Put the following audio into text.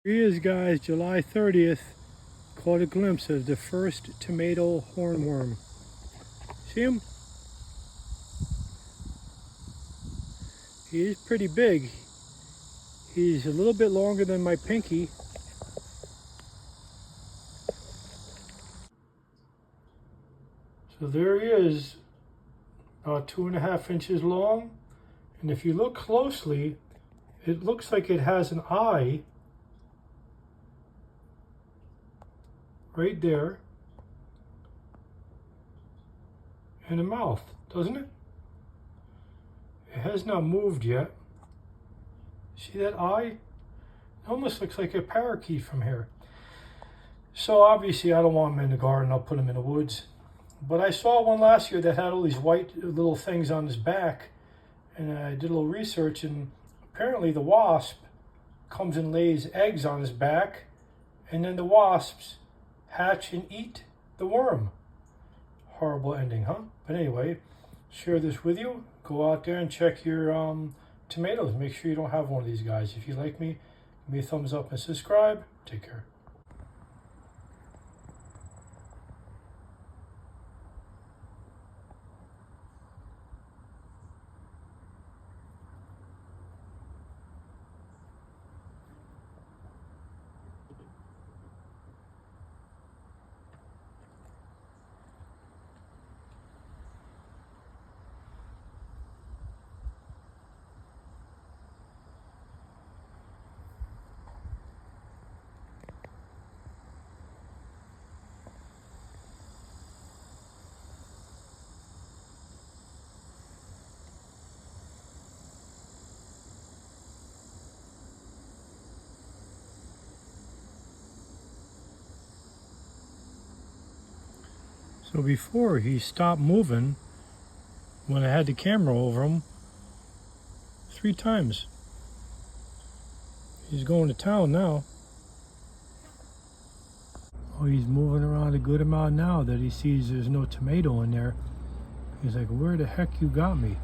Here he is, guys, July 30th. Caught a glimpse of the first tomato hornworm. See him? He is pretty big. He's a little bit longer than my pinky. So there he is, about 2.5 inches long. And if you look closely, it looks like it has an eye right there and a mouth, doesn't it? It has not moved yet. See that eye? It almost looks like a parakeet from here. So obviously I don't want them in the garden, I'll put them in the woods. But I saw one last year that had all these white little things on his back, and I did a little research, and apparently the wasp comes and lays eggs on his back, and then the wasps hatch and eat the worm. Horrible ending, huh? But anyway, share this with you. Go out there and check your tomatoes. Make sure you don't have one of these guys. If you like me, give me a thumbs up and subscribe. Take care. So before he stopped moving, when I had the camera over him, 3 times. He's going to town now. Oh, he's moving around a good amount now that he sees there's no tomato in there. He's like, where the heck you got me?